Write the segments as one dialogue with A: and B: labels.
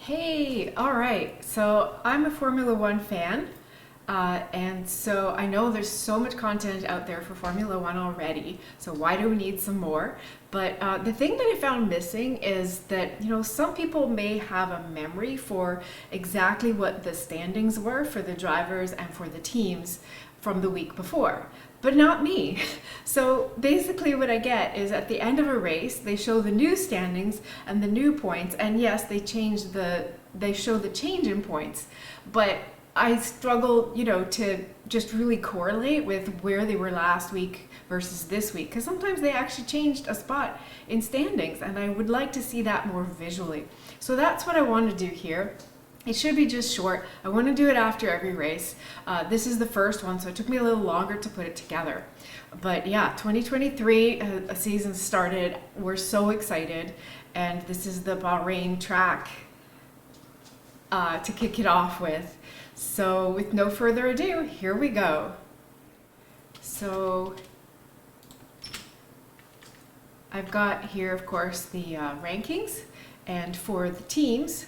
A: Hey, all right. So I'm a Formula One fan, and so I know there's so much content out there for Formula One already. So why do we need some more? But the thing that I found missing is that, some people may have a memory for exactly what the standings were for the drivers and for the teams from the week before, but not me. So basically, what I get is at the end of a race, they show the new standings and the new points, and yes, they show the change in points, but I struggle, to just really correlate with where they were last week versus this week, because sometimes they actually changed a spot in standings, and I would like to see that more visually. So that's what I want to do here. It should be just short. I want to do it after every race. This is the first one, so it took me a little longer to put it together. But yeah, 2023 a season started. We're so excited, and this is the Bahrain track to kick it off with. So with no further ado, here we go. So I've got here, of course, the rankings, and for the teams,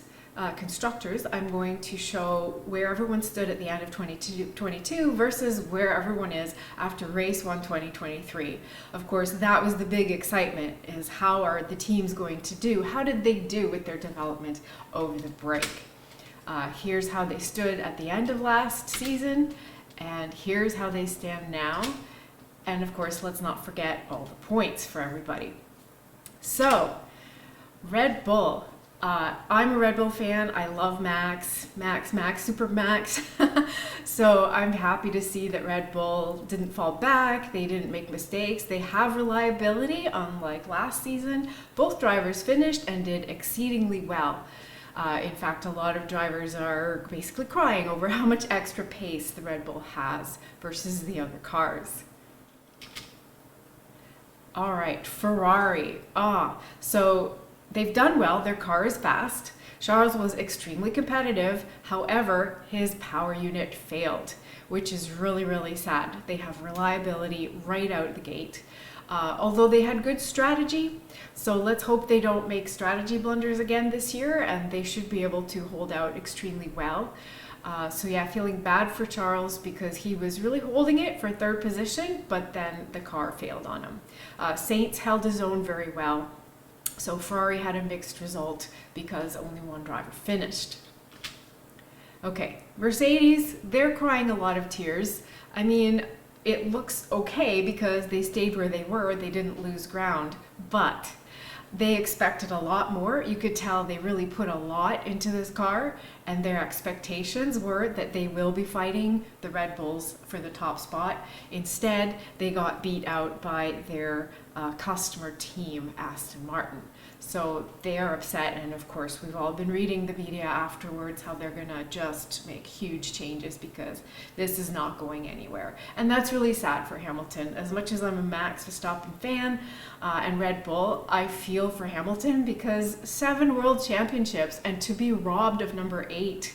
A: constructors, I'm going to show where everyone stood at the end of 2022 versus where everyone is after race 1 2023. Of course, that was the big excitement, is how are the teams going to do? How did they do with their development over the break? Here's how they stood at the end of last season, and here's how they stand now. And of course, let's not forget all the points for everybody. So, Red Bull. I'm a Red Bull fan. I love Max, Super Max. So I'm happy to see that Red Bull didn't fall back. They didn't make mistakes. They have reliability, unlike last season. Both drivers finished and did exceedingly well. In fact, a lot of drivers are basically crying over how much extra pace the Red Bull has versus the other cars. All right, Ferrari. So they've done well. Their car is fast. Charles was extremely competitive. However, his power unit failed, which is really, really sad. They have reliability right out the gate. Although they had good strategy, so let's hope they don't make strategy blunders again this year, and they should be able to hold out extremely well. So yeah, feeling bad for Charles because he was really holding it for third position, but then the car failed on him. Sainz held his own very well. So Ferrari had a mixed result because only one driver finished. Okay, Mercedes, they're crying a lot of tears. I mean, it looks okay because they stayed where they were, they didn't lose ground, but they expected a lot more. You could tell they really put a lot into this car, and their expectations were that they will be fighting the Red Bulls for the top spot. Instead, they got beat out by their customer team, Aston Martin. So they are upset, and of course we've all been reading the media afterwards how they're gonna just make huge changes because this is not going anywhere. And that's really sad for Hamilton. As much as I'm a Max Verstappen fan and Red Bull, I feel for Hamilton because 7 world championships and to be robbed of number 8.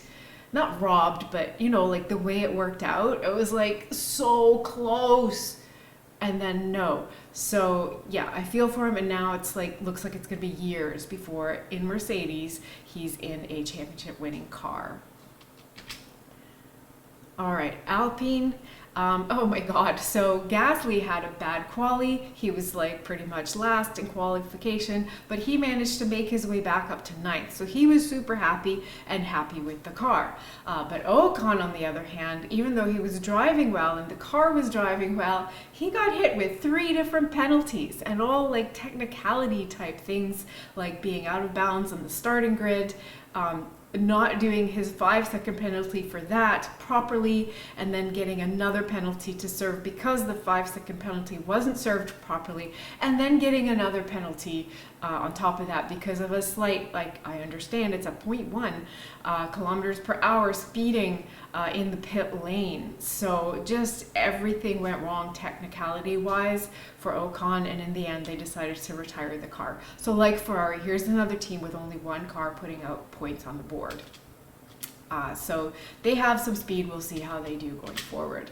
A: Not robbed, but like the way it worked out, it was like so close. And then no. So yeah, I feel for him, and now it's like looks like it's gonna be years before in Mercedes he's in a championship winning car. All right, Alpine. Oh my God. So Gasly had a bad quali. He was like pretty much last in qualification, but he managed to make his way back up to ninth. So he was super happy and happy with the car. But Ocon, on the other hand, even though he was driving well and the car was driving well, he got hit with 3 different penalties, and all like technicality type things, like being out of bounds on the starting grid, not doing his 5-second penalty for that properly, and then getting another penalty to serve because the 5-second penalty wasn't served properly, and then getting another penalty on top of that because of a slight, like I understand it's a 0.1 kilometers per hour speeding in the pit lane. So just everything went wrong technicality wise for Ocon, and in the end they decided to retire the car. So like Ferrari, here's another team with only one car putting out points on the board. So they have some speed. We'll see how they do going forward.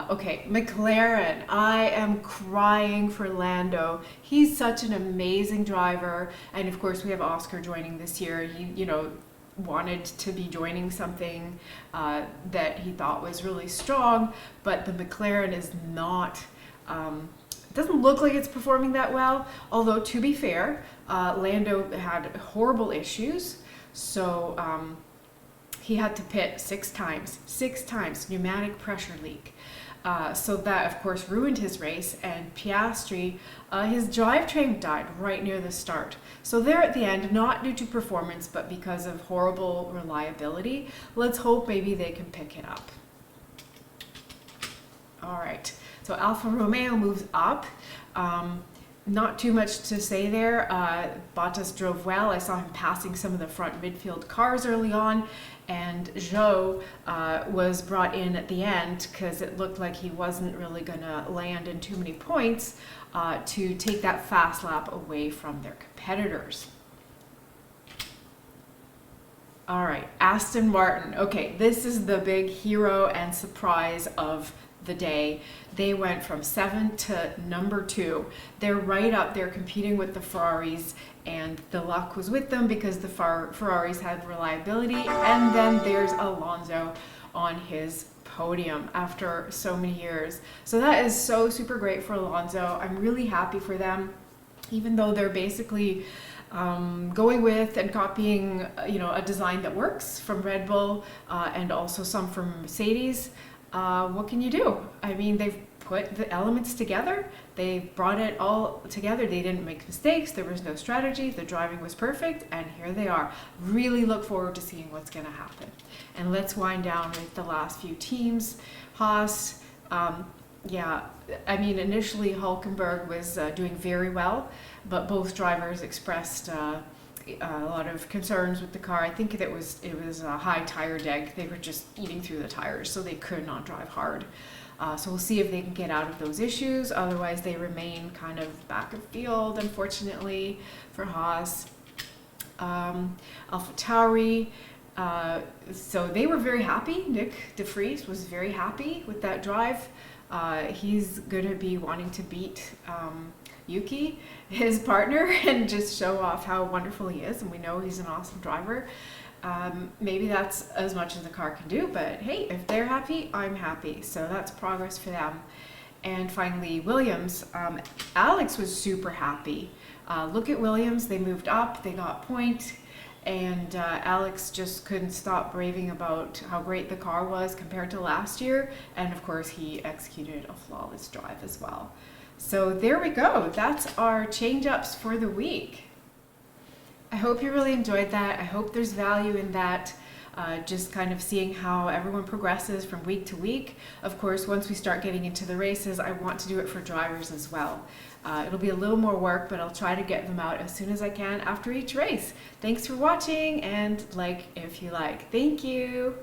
A: Okay, McLaren. I am crying for Lando. He's such an amazing driver, and of course we have Oscar joining this year. wanted to be joining something that he thought was really strong, but the McLaren is not, doesn't look like it's performing that well. Although, to be fair, Lando had horrible issues, so he had to pit 6 times, pneumatic pressure leak. So that, of course, ruined his race, and Piastri, his drivetrain died right near the start. So there at the end, not due to performance, but because of horrible reliability. Let's hope maybe they can pick it up. All right, so Alfa Romeo moves up. Not too much to say there. Bottas drove well. I saw him passing some of the front midfield cars early on, and Zhou was brought in at the end because it looked like he wasn't really going to land in too many points to take that fast lap away from their competitors. All right, Aston Martin. Okay, this is the big hero and surprise of the day. They went from 7 to number 2. They're right up there competing with the Ferraris, and the luck was with them because the Ferraris had reliability. And then there's Alonso on his podium after so many years. So that is so super great for Alonso. I'm really happy for them, even though they're basically going with and copying, a design that works from Red Bull and also some from Mercedes. What can you do? I mean, they've put the elements together. They brought it all together. They didn't make mistakes. There was no strategy. The driving was perfect, and here they are. Really look forward to seeing what's going to happen. And let's wind down with the last few teams. Haas, initially Hülkenberg was doing very well, but both drivers expressed a lot of concerns with the car. I think it was a high tire deg. They were just eating through the tires, so they could not drive hard. So we'll see if they can get out of those issues. Otherwise, they remain kind of back of field, unfortunately, for Haas. AlphaTauri, so they were very happy. Nick de Vries was very happy with that drive. He's going to be wanting to beat Yuki, his partner, and just show off how wonderful he is. And we know he's an awesome driver. Maybe that's as much as the car can do, but hey, if they're happy, I'm happy. So that's progress for them. And finally, Williams. Alex was super happy. Look at Williams. They moved up. They got point. And Alex just couldn't stop raving about how great the car was compared to last year. And of course, he executed a flawless drive as well. So there we go. That's our change-ups for the week. I hope you really enjoyed that. I hope there's value in that. Just kind of seeing how everyone progresses from week to week. Of course, once we start getting into the races, I want to do it for drivers as well. It'll be a little more work, but I'll try to get them out as soon as I can after each race. Thanks for watching, and like if you like. Thank you.